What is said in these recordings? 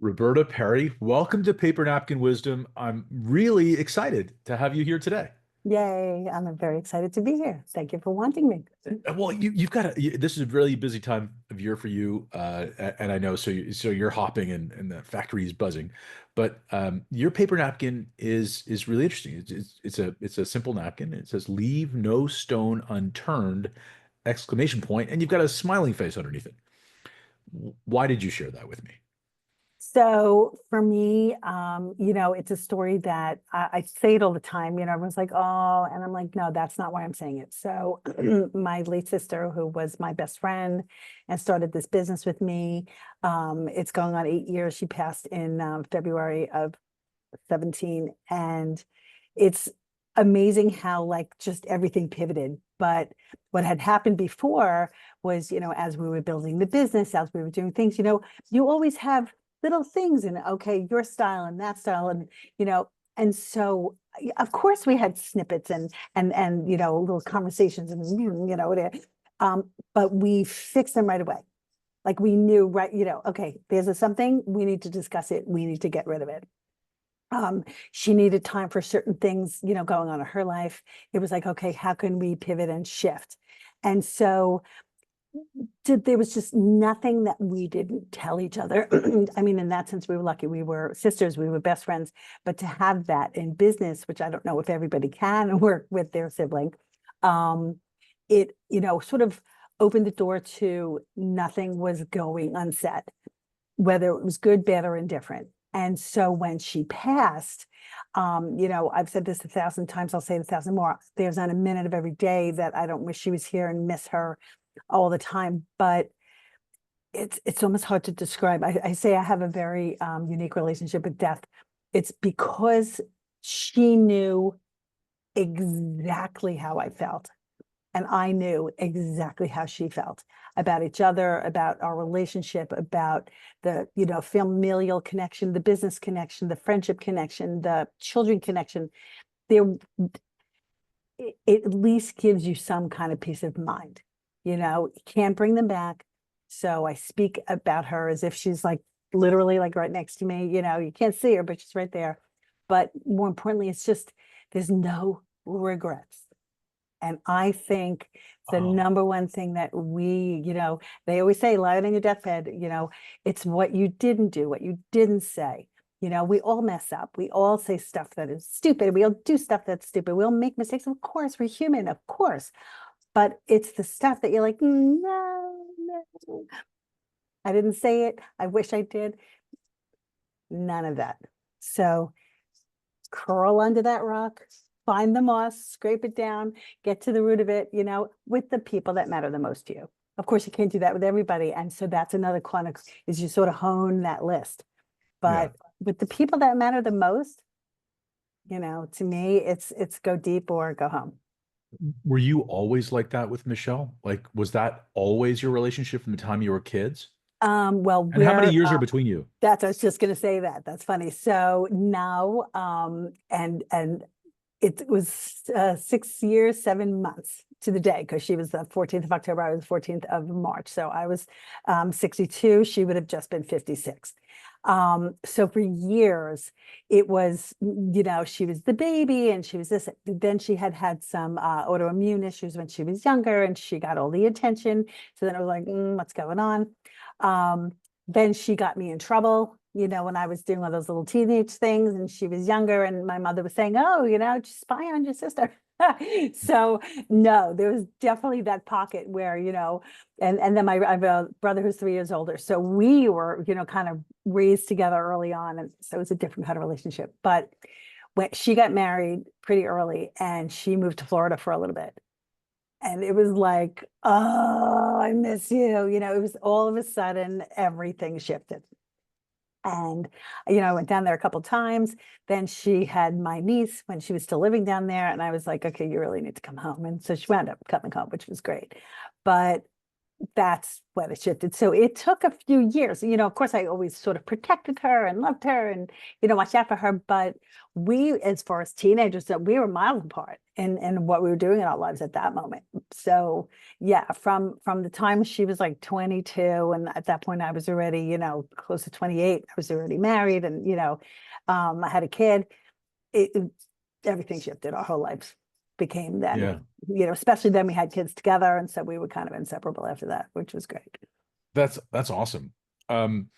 Roberta Perry, welcome to Paper Napkin Wisdom. I'm really excited to have you here today. Yay, I'm very excited to be here. Thank you for wanting me. Well, you've got this is a really busy time of year for you, and I know so you're hopping and the factory is buzzing, but your paper napkin is really interesting. It's a simple napkin. It says "Leave no stone unturned!" exclamation point, and you've got a smiling face underneath it. Why did you share that with me? So for me, it's a story that I say it all the time. Everyone's like, oh, and I'm like, no, that's not why I'm saying it. So my late sister, who was my best friend and started this business with me, it's going on 8 years. She passed in February of 17. And it's amazing how like just everything pivoted. But what had happened before was, as we were building the business, as we were doing things, you always have little things and okay, your style and that style. And so of course we had snippets and little conversations and but we fixed them right away. Like we knew right, okay, there's something, we need to discuss it, we need to get rid of it. She needed time for certain things, going on in her life. It was like, okay, how can we pivot and shift? And so there was just nothing that we didn't tell each other. I mean, in that sense, we were lucky. We were sisters, we were best friends. But to have that in business, which I don't know if everybody can work with their sibling, it, sort of opened the door to nothing was going unsaid, whether it was good, bad, or indifferent. And so when she passed, I've said this 1,000 times, I'll say it 1,000 more. There's not a minute of every day that I don't wish she was here and miss her all the time. But it's almost hard to describe. I say I have a very unique relationship with death. It's because she knew exactly how I felt. And I knew exactly how she felt about each other, about our relationship, about the, familial connection, the business connection, the friendship connection, the children connection. There, it at least gives you some kind of peace of mind. You can't bring them back. So I speak about her as if she's like literally like right next to me. You can't see her, but she's right there. But more importantly, it's just there's no regrets. And I think the Oh, number one thing that they always say, lie on your deathbed, it's what you didn't do, what you didn't say. We all mess up. We all say stuff that is stupid. We all do stuff that's stupid. We all make mistakes. Of course, we're human, of course. But it's the stuff that you're like, no, no, I didn't say it. I wish I did. None of that. So curl under that rock, find the moss, scrape it down, get to the root of it, with the people that matter the most to you. Of course, you can't do that with everybody. And so that's another clinic is you sort of hone that list. yeah. But with the people that matter the most, to me, it's go deep or go home. Were you always like that with Michelle? Like, was that always your relationship from the time you were kids? Well, And how many we're years are between you? I was just gonna say that. That's funny. So now, and it was 6 years, 7 months to the day, because she was the 14th of October, I was the 14th of March. So I was 62, she would have just been 56. So for years, it was, she was the baby and she was this. Then she had had some autoimmune issues when she was younger and she got all the attention. So then I was like, what's going on? Then she got me in trouble, when I was doing all those little teenage things and she was younger and my mother was saying, oh, just spy on your sister. So no, there was definitely that pocket where, and then I have a brother who's 3 years older. So we were, kind of raised together early on. And so it was a different kind of relationship. But when she got married pretty early and she moved to Florida for a little bit. And it was like, oh, I miss you. It was all of a sudden everything shifted. And, I went down there a couple of times. Then she had my niece when she was still living down there. And I was like, okay, you really need to come home. And so she wound up coming home, which was great. But that's when it shifted. So it took a few years. Of course, I always sort of protected her and loved her and, watched out for her. But we, as far as teenagers, we were miles apart. in what we were doing in our lives at that moment. So yeah, from the time she was like 22, and at that point I was already, close to 28, I was already married, and I had a kid. It everything shifted. Our whole lives became then, Yeah. especially then we had kids together, and so we were kind of inseparable after that, which was great. That's awesome. Um,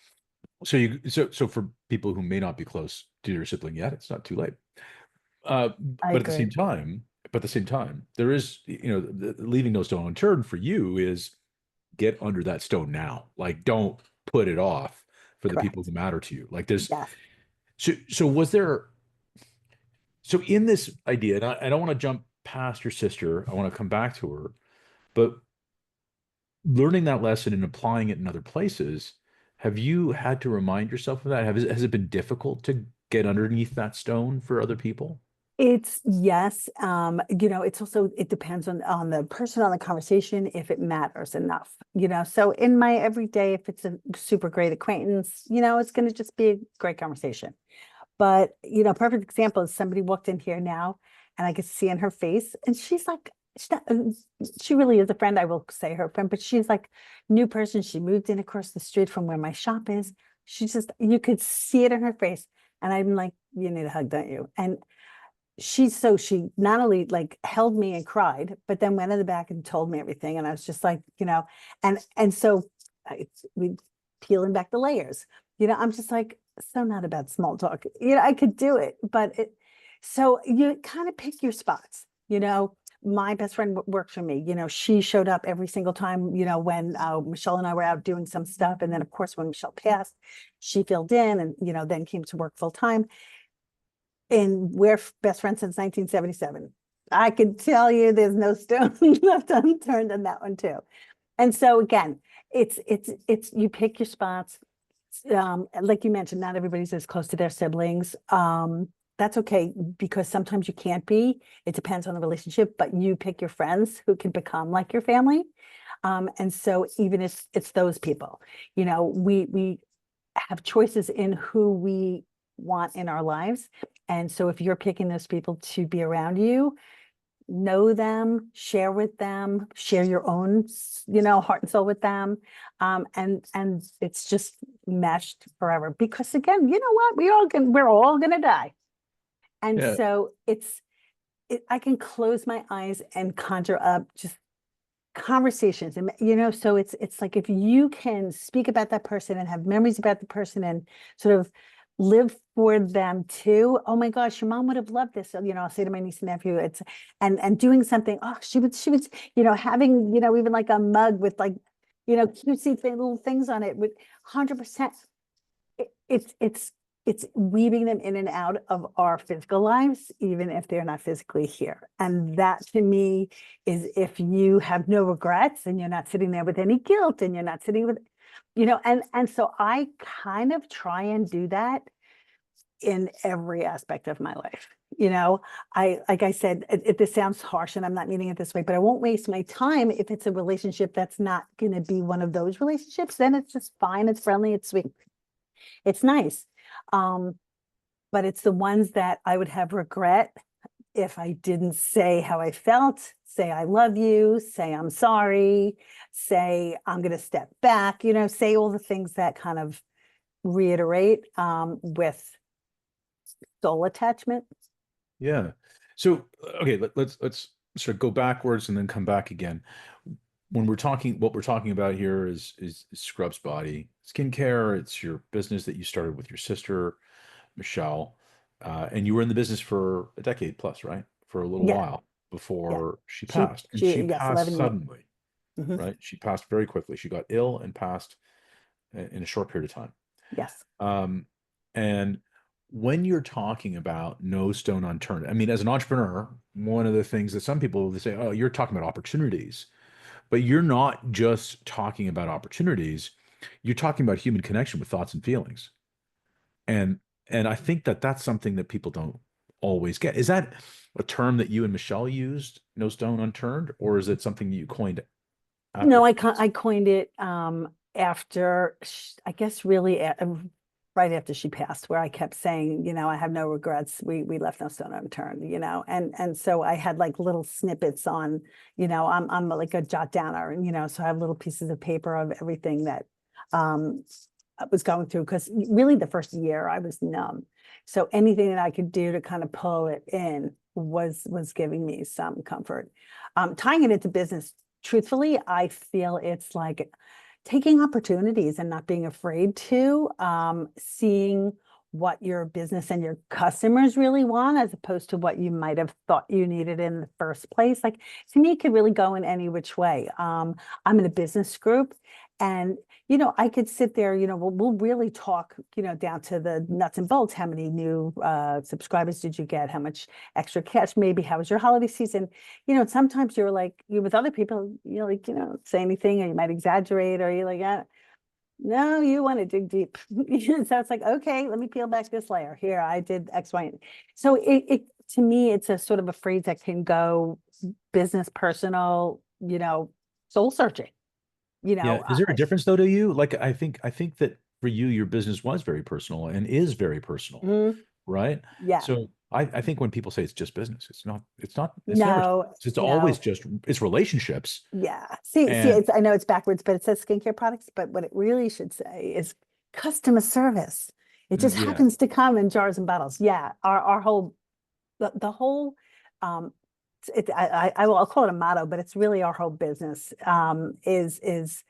so for people who may not be close to your sibling yet, it's not too late. Uh, I but at the agree. same time, there is, leaving no stone unturned for you is get under that stone now. Like, don't put it off for the people Correct. who matter to you. Like, there's Yes. so was there so in this idea, and I don't want to jump past your sister. I want to come back to her, but learning that lesson and applying it in other places, have you had to remind yourself of that? Has it been difficult to get underneath that stone for other people? It's yes. It's also, it depends on the person, on the conversation, if it matters enough. So in my everyday, if it's a super great acquaintance, it's going to just be a great conversation. But perfect example is somebody walked in here now, and I could see in her face, and she's like, she really is a friend. I will say her friend, but she's like new person. She moved in across the street from where my shop is. She just, you could see it in her face, and I'm like, you need a hug, don't you? And she not only like held me and cried, but then went in the back and told me everything. And I was just like, and so we peeling back the layers. I'm just like, so not about small talk. I could do it, but so you kind of pick your spots. My best friend worked for me. She showed up every single time, when Michelle and I were out doing some stuff. And then, of course, when Michelle passed, she filled in and, then came to work full time. And we're best friends since 1977. I can tell you there's no stone left unturned on that one too. And so again, it's you pick your spots. Like you mentioned, not everybody's as close to their siblings. That's okay, because sometimes you can't be. It depends on the relationship, but you pick your friends who can become like your family. And so even if it's those people, we have choices in who we want in our lives. And so if you're picking those people to be around you, know them, share with them, share your own, heart and soul with them. And it's just meshed forever. Because again, you know what? We're all gonna die. And Yeah. so I can close my eyes and conjure up just conversations, and so it's like, if you can speak about that person and have memories about the person and sort of live for them too. Oh my gosh, your mom would have loved this. So, I'll say to my niece and nephew, it's and doing something. Oh, she would, having, even like a mug with like, cutesy little things on it with 100%. It's weaving them in and out of our physical lives, even if they're not physically here. And that to me is, if you have no regrets and you're not sitting there with any guilt, and you're not sitting with, and so I kind of try and do that in every aspect of my life. Like I said, this sounds harsh and I'm not meaning it this way, but I won't waste my time if it's a relationship that's not going to be one of those relationships. Then it's just fine. It's friendly. It's sweet. It's nice. Um, but it's the ones that I would have regret if I didn't say how I felt, say I love you, say I'm sorry, say I'm going to step back, say all the things that kind of reiterate with soul attachment. Yeah. So, okay, let's sort of go backwards and then come back again. When we're talking, what we're talking about here is Scrubs Body Skincare. It's your business that you started with your sister, Michelle, and you were in the business for a decade plus, right? For a little Yeah, while yeah. before she She, passed, and she, she yes, passed 11 years. suddenly, Mhm. right? She passed very quickly. She got ill and passed in a short period of time. Yes. Um, and when you're talking about no stone unturned, I mean, as an entrepreneur, one of the things that some people they say, oh, you're talking about opportunities, but you're not just talking about opportunities. You're talking about human connection with thoughts and feelings. And I think that that's something that people don't always get. Is that a term that you and Michelle used, no stone unturned, or is it something you coined No, after? I coined it after, I guess, really right after she passed, where I kept saying, I have no regrets. We left no stone unturned, and so I had like little snippets on, I'm like a jot downer, and so I have little pieces of paper of everything that I was going through, because really the first year I was numb. So anything that I could do to kind of pull it in was giving me some comfort. Tying it into business, truthfully, I feel it's like taking opportunities and not being afraid to, seeing what your business and your customers really want, as opposed to what you might have thought you needed in the first place. Like, to me, it could really go in any which way. I'm in a business group, and I could sit there, we'll really talk, down to the nuts and bolts. How many new subscribers did you get? How much extra cash? Maybe how was your holiday season? Sometimes you're with other people, say anything, or you might exaggerate, or you're like, no, you want to dig deep. So it's like, okay, let me peel back this layer. Here, I did X, Y. So it to me, it's a sort of a phrase that can go business, personal, soul searching, you Yeah. know, Is there a difference though to you? Like, I think that for you, your business was very personal and is very personal, mhm, right? yeah, So I think when people say it's just business, it's never, no, it's always no, just, it's relationships. yeah. See, And I know it's backwards, but it says skincare products, but what it really should say is customer service. It just yeah, happens to come in jars and bottles. Yeah, our whole the whole um I'll call it a motto, but it's really our whole business, is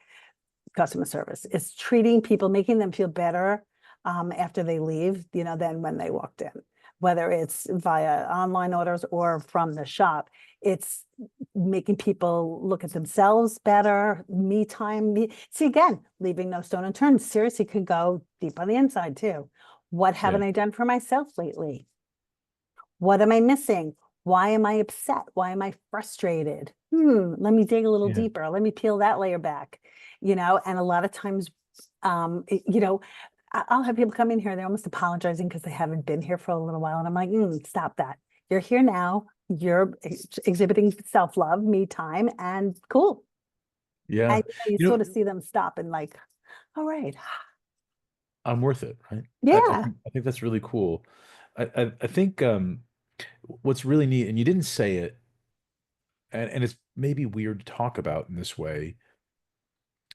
customer service. It's treating people, making them feel better after they leave, than when they walked in, whether it's via online orders or from the shop. It's making people look at themselves better, me time. See, again, leaving no stone unturned seriously could go deep on the inside too. What yeah, haven't I done for myself lately? What am I missing? Why am I upset? Why am I frustrated? Let me dig a little yeah, deeper. Let me peel that layer back, and a lot of times, I'll have people come in here, they're almost apologizing because they haven't been here for a little while. And I'm like, stop that. You're here now. You're exhibiting self-love, me time, and cool. yeah. And you You sort of know, see them stop and like, all right. I'm worth it, right? Yeah. I think that's really cool. I think what's really neat, and you didn't say it, and it's maybe weird to talk about in this way,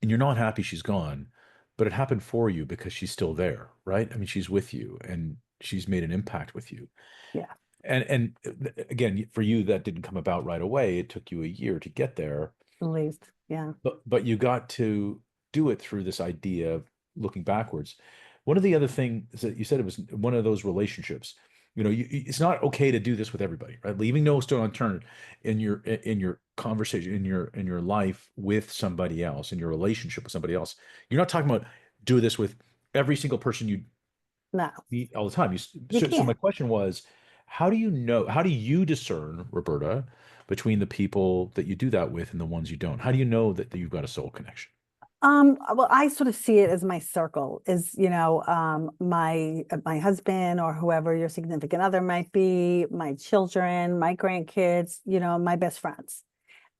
and you're not happy she's gone, but it happened for you because she's still there, right? I mean, she's with you and she's made an impact with you. Yeah. And again, for you, that didn't come about right away. It took you a year to get there, At least. Yeah. but you got to do it through this idea of looking backwards. One of the other things that you said, it was one of those relationships. It's not okay to do this with everybody, right? Leaving no stone unturned in your conversation, in your life with somebody else, in your relationship with somebody else. You're not talking about do this with every single person you No, meet all the time. you So my can't. question was, how do you discern, Roberta, between the people that you do that with and the ones you don't? How do you know that you've got a soul connection? Well, I sort of see it as my circle is, my husband or whoever your significant other might be, my children, my grandkids, my best friends.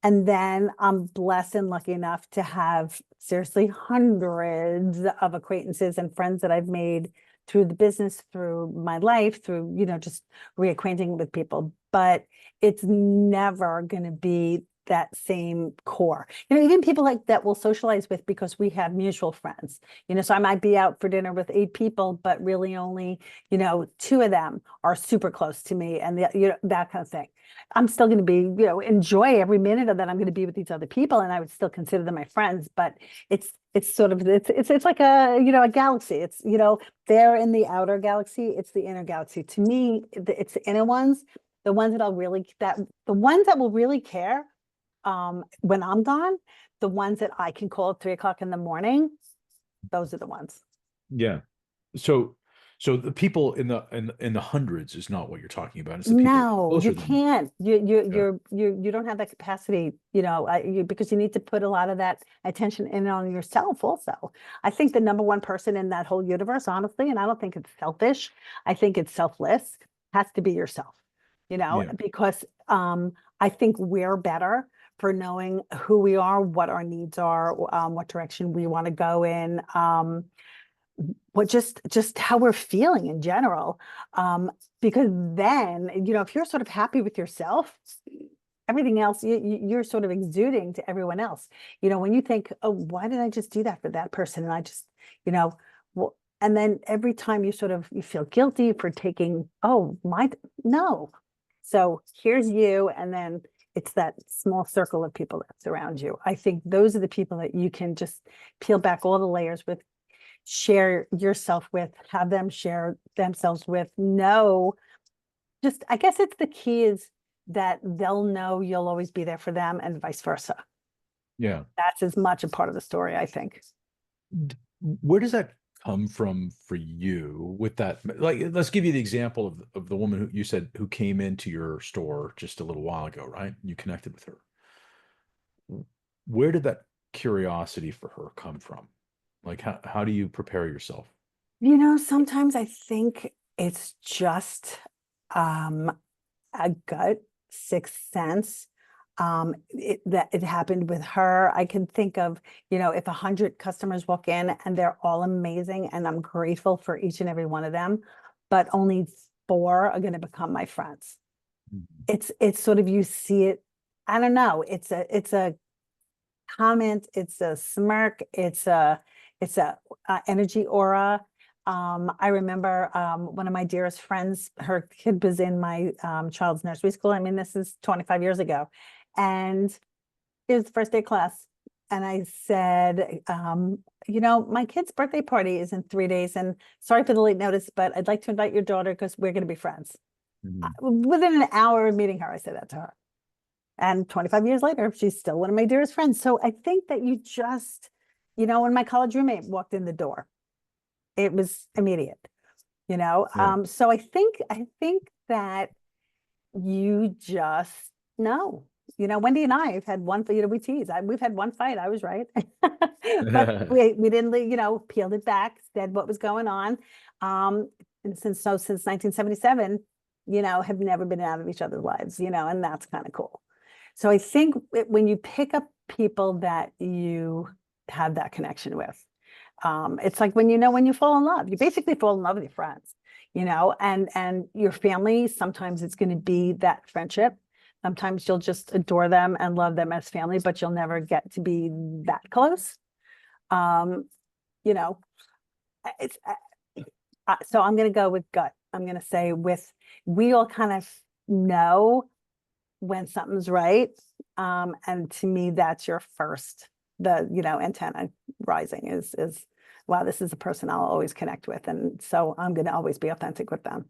And then I'm blessed and lucky enough to have seriously hundreds of acquaintances and friends that I've made through the business, through my life, through, just reacquainting with people. But it's never going to be that same core. Even people like that we'll socialize with because we have mutual friends. So I might be out for dinner with 8 people, but really only, two of them are super close to me, and that kind of thing. I'm still going to be, enjoy every minute of that I'm going to be with these other people, and I would still consider them my friends. But it's sort of it's like a galaxy. It's they're in the outer galaxy. It's the inner galaxy. To me, it's the inner ones, the ones the ones that will really care when I'm gone, the ones that I can call at 3 o'clock in the morning. Those are the ones. Yeah. So so the people in the hundreds is not what you're talking about. It's the people No, you closer than you. can't. You Yeah. you don't have that capacity, because you need to put a lot of that attention in on yourself also. I think the number one person in that whole universe, honestly, and I don't think it's selfish, I think it's selfless, has to be yourself, Yeah. because I think we're better for knowing who we are, what our needs are, what direction we want to go in. what just how we're feeling in general. Um, because then, if you're sort of happy with yourself, everything else you're sort of exuding to everyone else. When you think, oh, why did I just do that for that person? And I just, well, and then every time you feel guilty for taking, oh, no. So here's you, and then it's that small circle of people that surround you. I think those are the people that you can just peel back all the layers with, share yourself with, have them share themselves with. No, just I guess it's the key is that they'll know you'll always be there for them and vice versa. Yeah. That's as much a part of the story, I think. Where does that come from for you with that? Like, let's give you the example of the woman who you said who came into your store just a little while ago, right? You connected with her. Where did that curiosity for her come from? Like, how do you prepare yourself? Sometimes I think it's just um a gut sixth sense. That it happened with her. I can think of, if 100 customers walk in and they're all amazing and I'm grateful for each and every one of them, but only four are going to become my friends. Mhm. It's sort of, you see it. I don't know. It's a comment, it's a smirk, it's a energy aura. I remember one of my dearest friends, her kid was in my child's nursery school. I mean, this is 25 years ago. And it was the first day of class. And I said, my kid's birthday party is in 3 days. And sorry for the late notice, but I'd like to invite your daughter because we're going to be friends. Mhm. Within an hour of meeting her, I said that to her. And 25 years later, she's still one of my dearest friends. So I think that you just, when my college roommate walked in the door, it was immediate, Yeah. So I think that you just know. Wendy and I have had one, we tease. We've had one fight. I was right. But we didn't, peeled it back, said what was going on. And since 1977, have never been out of each other's lives, and that's kind of cool. So I think when you pick up people that you have that connection with, it's like when you fall in love, you basically fall in love with your friends, and your family. Sometimes it's going to be that friendship. Sometimes you'll just adore them and love them as family, but you'll never get to be that close. Um, you know, it's so I'm going to go with gut. I'm going to say we all kind of know when something's right. And to me, that's your first, antenna rising is, wow, this is a person I'll always connect with. And so I'm going to always be authentic with them.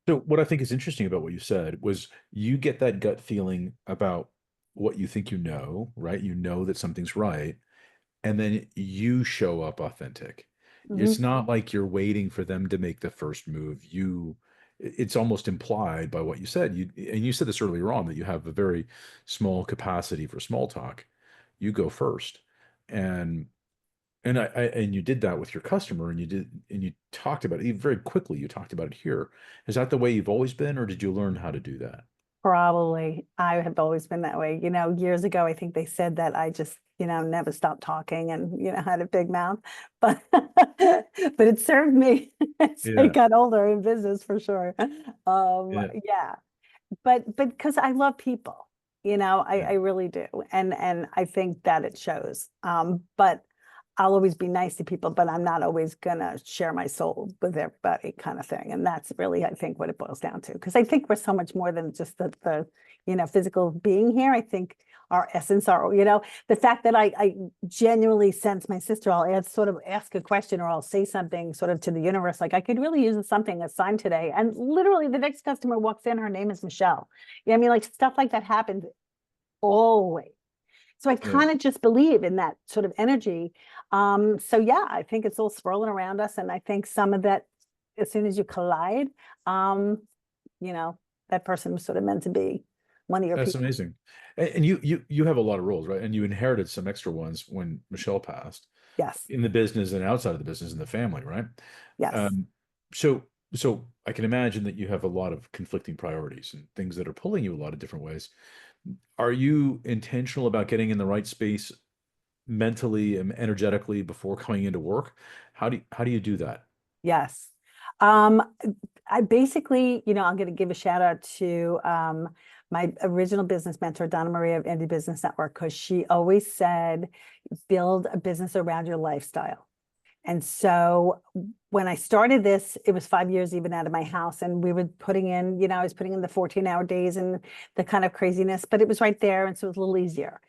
So what I think is interesting about what you said was you get that gut feeling about what you think you know, right? You know that something's right, and then you show up authentic. It's Mhm. not like you're waiting for them to make the first move. It's almost implied by what you said. And you said this earlier on that you have a very small capacity for small talk. You go first. And and you did that with your customer and you talked about it very quickly. You talked about it here. Is that the way you've always been, or did you learn how to do that? Probably. I have always been that way. Years ago, I think they said that I just, never stopped talking and, had a big mouth. But but it served me as I Yeah. got older in business for sure. Yeah. Yeah. But because I love people, I, Yeah. I really do. And I think that it shows. But I'll always be nice to people, but I'm not always gonna share my soul with everybody kind of thing. And that's really, I think, what it boils down to. Because I think we're so much more than just the physical being here. I think our essence, the fact that I genuinely sense my sister, sort of ask a question or I'll say something sort of to the universe, like I could really use something, a sign today. And literally the next customer walks in, her name is Michelle. I mean, like stuff like that happens always. So I Yeah. kind of just believe in that sort of energy. So yeah, I think it's all swirling around us. And I think some of that, as soon as you collide, um, you know, that person was sort of meant to be one of your That's people. amazing. And you have a lot of roles, right? And you inherited some extra ones when Michelle passed Yes, in the business and outside of the business in the family, right? yes. Um, so I can imagine that you have a lot of conflicting priorities and things that are pulling you a lot of different ways. Are you intentional about getting in the right space mentally and energetically before coming into work? How do you do that? Yes. Um, I basically, I'm going to give a shout out to my original business mentor, Donna Maria of Indie Business Network, because she always said, build a business around your lifestyle. And so when I started this, it was 5 years even out of my house. And we were putting in, I was putting in the 14-hour days and the kind of craziness, but it was right there. And so it was a little easier.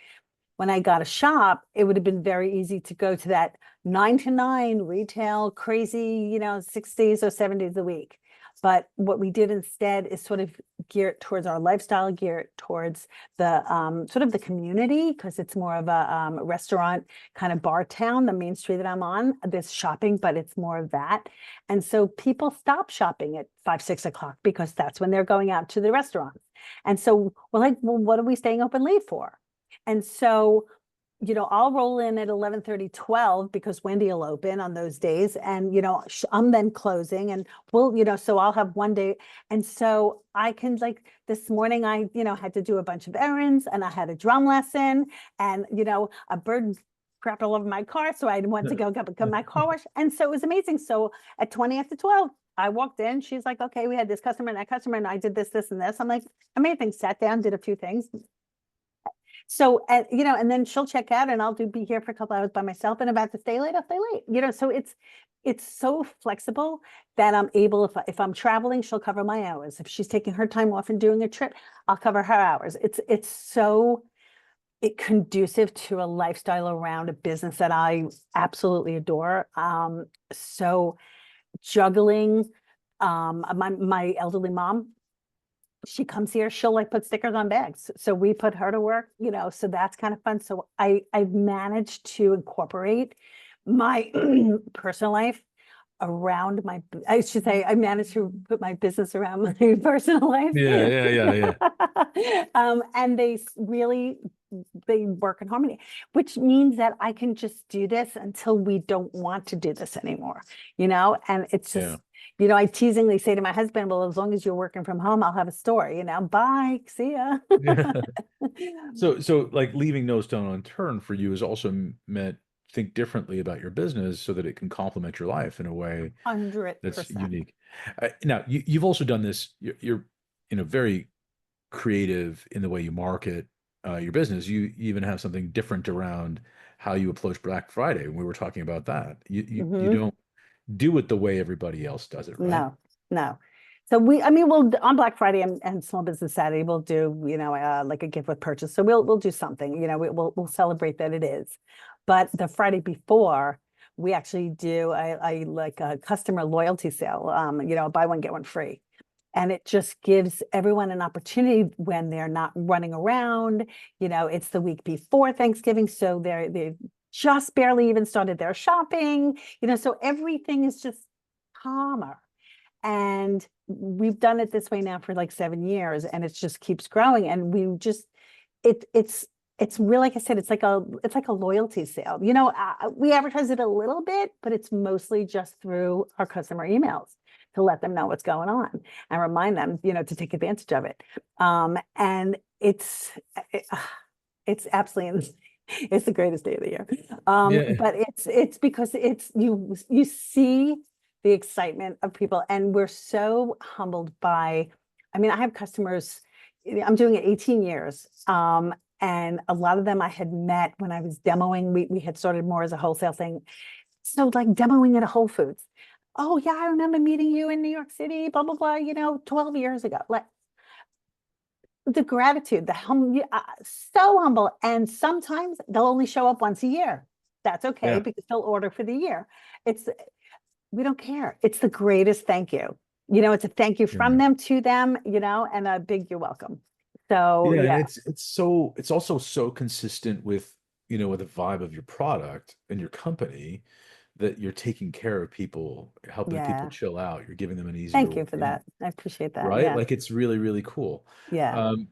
When I got a shop, it would have been very easy to go to that 9 to 9 retail, crazy, 6 days or 7 days a week. But what we did instead is sort of gear it towards our lifestyle, gear it towards the sort of the community, because it's more of a restaurant kind of bar town, the main street that I'm on. There's shopping, but it's more of that. And so people stop shopping at 5, 6 o'clock because that's when they're going out to the restaurants. And so we're like, well, what are we staying open late for? And so, I'll roll in at 11:30, 12 because Wendy will open on those days. And, I'm then closing and so I'll have one day. And so I can like this morning, I, had to do a bunch of errands and I had a drum lesson and, a bird crapped all over my car. So I went to go get my car wash. And so it was amazing. So at 20 after 12, I walked in, she's like, okay, we had this customer and that customer, and I did this, this, and this. I'm like, amazing, sat down, did a few things. So, and then she'll check out and I'll be here for a couple hours by myself, and about to stay late, I'll stay late, so it's so flexible that I'm able, if I'm traveling, she'll cover my hours. If she's taking her time off and doing a trip, I'll cover her hours. It's so conducive to a lifestyle around a business that I absolutely adore. So juggling, my elderly mom, she comes here, she'll like put stickers on bags. So we put her to work, so that's kind of fun. So I've managed to incorporate my personal life around I should say, I managed to put my business around my personal life. Yeah, yeah, yeah, yeah. And they work in harmony, which means that I can just do this until we don't want to do this anymore, and it's Yeah. just, I teasingly say to my husband, well, as long as you're working from home, I'll have a store, bye, see ya. Yeah. So like leaving no stone unturned for you is also meant think differently about your business so that it can complement your life in a way that's 100%. unique. Now, you've also done this. You're very creative in the way you market your business. You even have something different around how you approach Black Friday. We were talking about that. You Hmm. don't do it the way everybody else does it, right? No, no. So I mean, we'll on Black Friday and Small Business Saturday, we'll do, like a gift with purchase. So we'll do something, we'll celebrate that it is. But the Friday before, we actually do I like a customer loyalty sale, buy one, get one free. And it just gives everyone an opportunity when they're not running around. It's the week before Thanksgiving, so they've just barely even started their shopping, so everything is just calmer. And we've done it this way now for like 7 years, and it just keeps growing. And it's really, like I said, it's like a loyalty sale. We advertise it a little bit, but it's mostly just through our customer emails to let them know what's going on and remind them, to take advantage of it. And it- it's absolutely it's the greatest day of the year. Yeah. But it's because you see the excitement of people, and we're so humbled by, I mean, I have customers, I'm doing it 18 years. And a lot of them I had met when I was demoing. We had started more as a wholesale thing. So like demoing at a Whole Foods. Oh yeah, I remember meeting you in New York City, blah, blah, blah, 12 years ago. Like the gratitude, so humble. And sometimes they'll only show up once a year. That's okay Yeah. because they'll order for the year. We don't care. It's the greatest thank you. It's a thank you from Yeah. them to them, and a big you're welcome. So Yeah, and yeah, it's also so consistent with the vibe of your product and your company that you're taking care of people, helping people yeah. chill out. You're giving them an easier Thank you for way, that. I appreciate that. right? Yeah. Like it's really, really cool. Yeah. Um,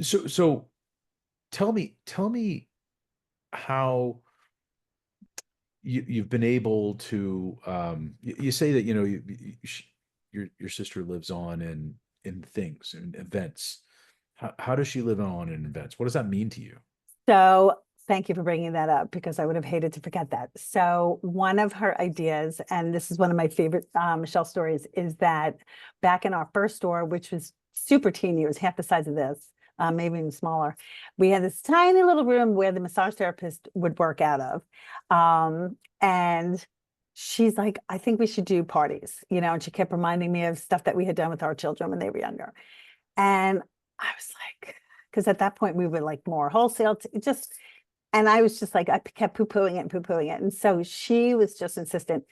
so tell me how you've been able to you say that your sister lives on in things and events. How does she live on in events? What does that mean to you? So Thank you for bringing that up because I would have hated to forget that. So one of her ideas, and this is one of my favorite Michelle stories, is that back in our first store, which was super teeny, it was half the size of this, maybe even smaller. We had this tiny little room where the massage therapist would work out of. And she's like, I think we should do parties, and she kept reminding me of stuff that we had done with our children when they were younger. And I was like, because at that point we were like more wholesale, just, and I was just like, I kept poo-pooing it and poo-pooing it. And so she was just insistent.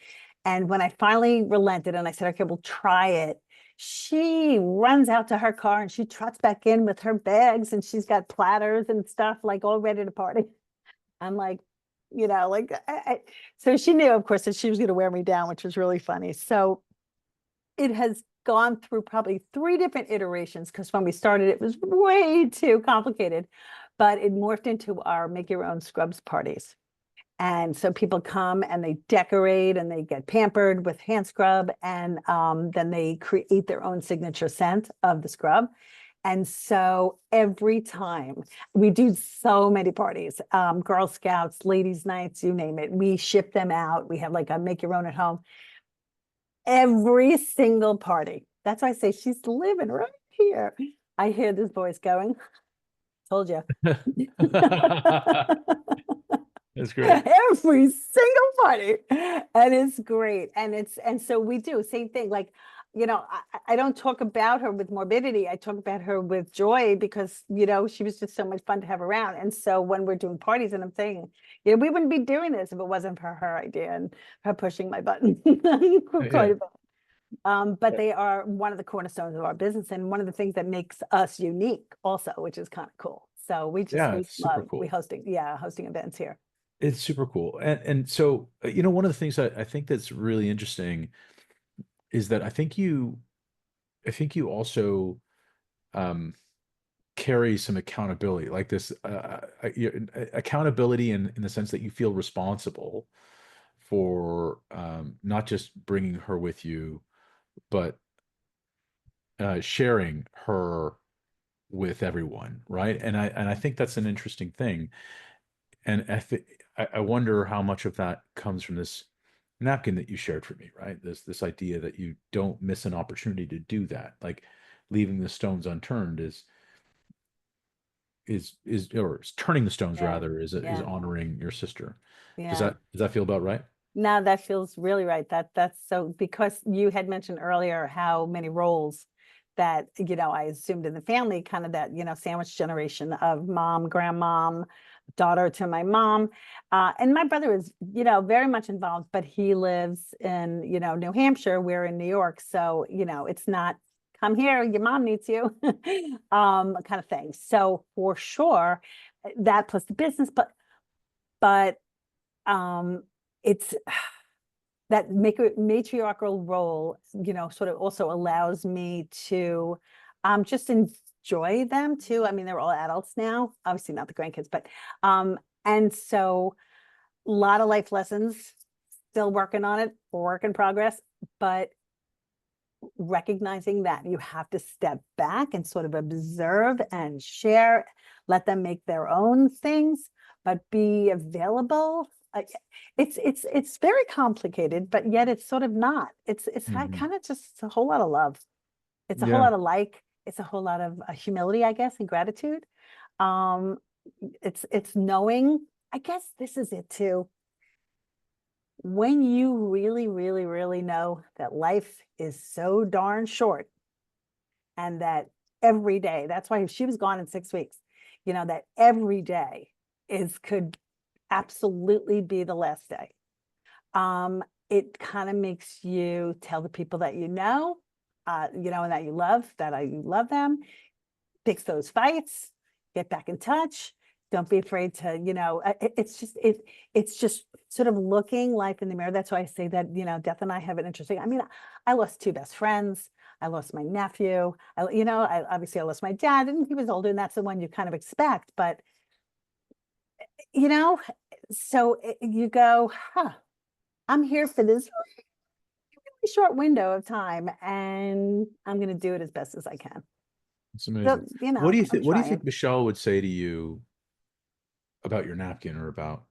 And when I finally relented and I said, okay, we'll try it, she runs out to her car and she trots back in with her bags and she's got platters and stuff like all ready to party. I'm like, so she knew, of course, that she was going to wear me down, which was really funny. So it has gone through probably 3 different iterations because when we started, it was way too complicated, but it morphed into our make your own scrubs parties. And so people come and they decorate and they get pampered with hand scrub, and then they create their own signature scent of the scrub. And so every time we do so many parties, Girl Scouts, ladies' nights, you name it, we ship them out. We have like a make your own at home. Every single party. That's why I say she's living right here. I hear this voice going, told you. That's great. Every single party. And it's great. And so we do same thing. Like, I don't talk about her with morbidity. I talk about her with joy because, she was just so much fun to have around. And so when we're doing parties, and I'm saying, we wouldn't be doing this if it wasn't for her idea and her pushing my button quite Yeah. a bit. But they are one of the cornerstones of our business and one of the things that makes us unique also, which is kind of cool. So Yeah, we it's super love cool. hosting events here. It's super cool. And so, one of the things that I think that's really interesting is that I think you also um carry some accountability, like this accountability in the sense that you feel responsible for not just bringing her with you, but sharing her with everyone, right? And I think that's an interesting thing. And I wonder how much of that comes from this napkin that you shared for me, right? This idea that you don't miss an opportunity to do that, like leaving the stones unturned or turning the stones Yeah. rather is Yeah. honoring your sister. Does Yeah. that feel about right? Now that feels really right. That's so because you had mentioned earlier how many roles that, I assumed in the family, kind of that, sandwich generation of mom, grandmom, daughter to my mom. And my brother is, very much involved, but he lives in, New Hampshire. We're in New York. So, it's not come here, your mom needs you, kind of thing. So for sure, that plus the business, but it's that matriarchal role, sort of also allows me to just enjoy them too. I mean, they're all adults now, obviously not the grandkids, but and so a lot of life lessons, still working on it, work in progress, but recognizing that you have to step back and sort of observe and share, let them make their own things, but be available. It's very complicated, but yet it's sort of not. It's Hmm. kind of just a whole lot of love. It's a whole Yeah. lot of it's a whole lot of humility, I guess, and gratitude. Um, it's knowing, I guess this is it too, when you really, really, really know that life is so darn short and that every day, that's why she was gone in 6 weeks, that every day could absolutely be the last day. It kind of makes you tell the people that and that you love them, fix those fights, get back in touch. Don't be afraid to, it's just sort of looking life in the mirror. That's why I say that, Death and I have an interesting, I mean, I lost 2 best friends. I lost my nephew. I obviously I lost my dad, and he was older, and that's the one you kind of expect. But, you know, so you go, I'm here for this really short window of time, and I'm going to do it as best as I can. It's So, amazing. I'm What do you trying. think Michelle would say to you about your napkin or about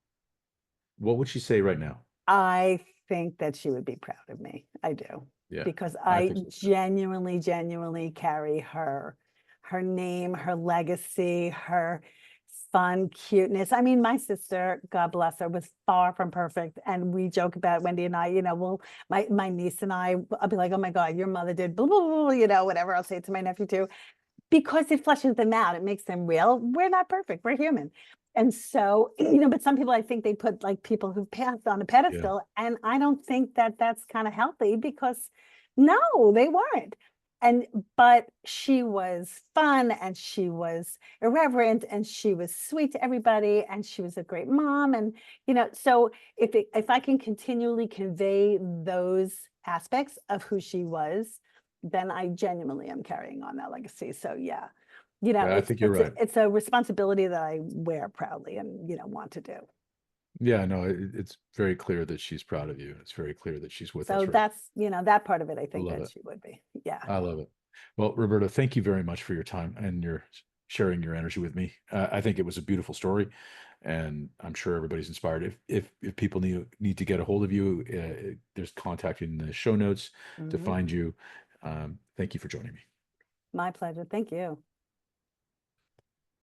what would she say right now? I think that she would be proud of me. I do. Yeah, Because I I think so too. genuinely, genuinely carry her name, her legacy, her fun, cuteness. I mean, my sister, God bless her, was far from perfect. And we joke about Wendy and I, well, my niece and I'll be like, oh my God, your mother did blah, blah, blah, blah, whatever. I'll say it to my nephew too, because it fleshes them out. It makes them real. We're not perfect. We're human. And so, but some people, I think they put like people who've passed on a Yeah, pedestal. And I don't think that that's kind of healthy, because no, they weren't. And, but she was fun, and she was irreverent, and she was sweet to everybody, and she was a great mom. And, so if I can continually convey those aspects of who she was, then I genuinely am carrying on that legacy. So yeah, yeah, I think you're right. it's a responsibility that I wear proudly and, want to do. Yeah, no, it's very clear that she's proud of you. It's very clear that she's with So us right that's, that part of it, I now. I think love that it. she would be. Yeah. I love it. Well, Roberta, thank you very much for your time and your sharing your energy with me. I think it was a beautiful story, and I'm sure everybody's inspired. If people need to get a hold of you, there's contact in the show notes to Mhm. find you. Thank you for joining me. My pleasure. Thank you.